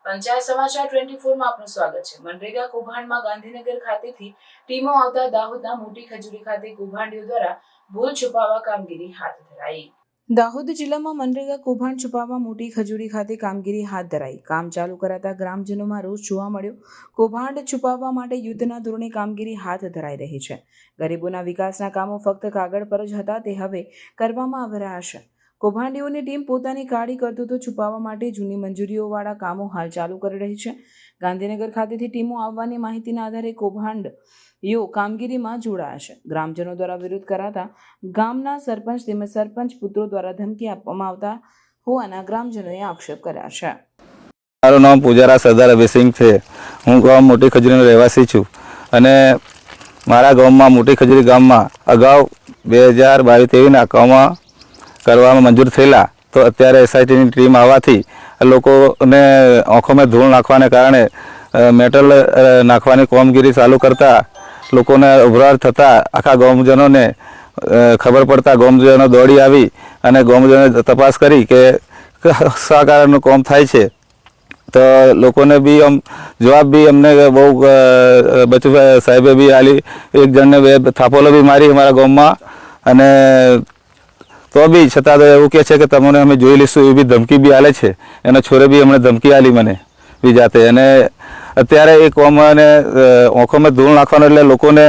પંચાયત સમાચાર 24 માં આપનું સ્વાગત છે। મનરેગા કૌભાંડમાં ગાંધીનગર ખાતેથી ટીમો આવતા દાહોદના મોટી ખજૂરી ખાતે કૌભાંડીઓ દ્વારા ભૂલ છુપાવવા કામગીરી હાથ ધરાઈ। દાહોદ જિલ્લામાં મનરેગા કૌભાંડ છુપાવવા મોટી ખજૂરી ખાતે કામગીરી હાથ ધરાઈ। કામ ચાલુ કરાતા ગ્રામજનોમાં રોષ જોવા મળ્યો। કૌભાંડ છુપાવવા માટે યુદ્ધના ધોરણે કામગીરી હાથ ધરાઈ રહી છે। ગરીબોના વિકાસના કામો ફક્ત કાગળ પર જ હતા, તે હવે કરવામાં આવી રહ્યા છે। કૌભાંડીઓની ટીમ પોતાની કાળી કરતૂતો છુપાવવા માટે જૂની મંજૂરીઓવાળા કામો હાલ ચાલુ કરી રહી છે। ગાંધીનગર ખાતેથી ટીમો આવવાની માહિતીના આધારે કૌભાંડીઓ કામગીરીમાં જોડાયા છે। ગ્રામજનો દ્વારા વિરોધ કરાતા ગામના સરપંચ તેમજ સરપંચ પુત્રો દ્વારા ધમકી આપવામાં આવતા હોવાના ગ્રામજનોએ આક્ષેપ કર્યા છે। મારું નામ પૂજારા સરદાર અભયસિંહ છે। હું ગામ મોટી ખજૂરીનો રહેવાસી છું અને મારા ગામમાં મોટી ખજૂરી ગામમાં અગાઉ 2022-23ના કામમાં કરવામાં મંજૂર થયેલા, તો અત્યારે એસઆઈટીની ટીમ આવવાથી લોકોને આંખોમાં ધૂળ નાખવાને કારણે મેટલ નાખવાની કામગીરી ચાલુ કરતા લોકોને ઉભરાટ થતાં આખા ગામજનોને ખબર પડતા ગામજનો દોડી આવી અને ગામજનોએ તપાસ કરી કે શા કારણનું કામ થાય છે। તો લોકોને બી જવાબ બી અમને બહુ બચુભાઈ સાહેબે બી આલી, એક જણને 2 થાપોલો બી મારી અમારા ગામમાં, અને તો બી છતાં તો એવું કહે છે કે તમને અમે જોઈ લઈશું, એવી ધમકી બી આલે છે। એનો છોરે બી અમને ધમકી આલી મને બી જાતે, અને અત્યારે એ કોમ અને આંખોમાં ધૂળ નાખવાનું એટલે લોકોને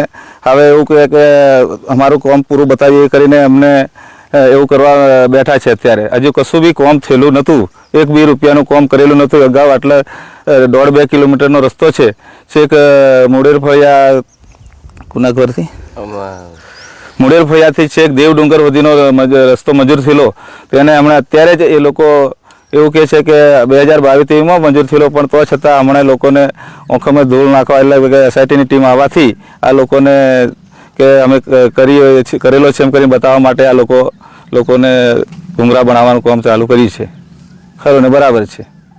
હવે એવું કહે કે અમારું કામ પૂરું બતાવીએ કરીને અમને એવું કરવા બેઠા છે। અત્યારે હજુ કશું બી કામ થયેલું નહોતું, 1 રૂપિયાનું કામ કરેલું નહોતું। અગાઉ એટલે 1.5-2 કિલોમીટરનો રસ્તો છે, છેક મુડેર ફળિયા કુના ઘરથી મુડેર ફળિયાથી છેક દેવ ડુંગર સુધીનો રસ્તો મંજૂર થયેલો, તેને હમણાં અત્યારે જ એ લોકો એવું કહે છે કે 2022-23માં મંજૂર થયેલો, પણ તો છતાં હમણાં લોકોને આંખોમાં ધૂળ નાખવા એટલે એસઆઈટીની ટીમ આવવાથી આ લોકોને કે અમે કરેલો છે એમ કરીને બતાવવા માટે આ લોકોને ગુંગરા બનાવવાનું કામ ચાલુ કર્યું છે। ખરું ને? બરાબર છે।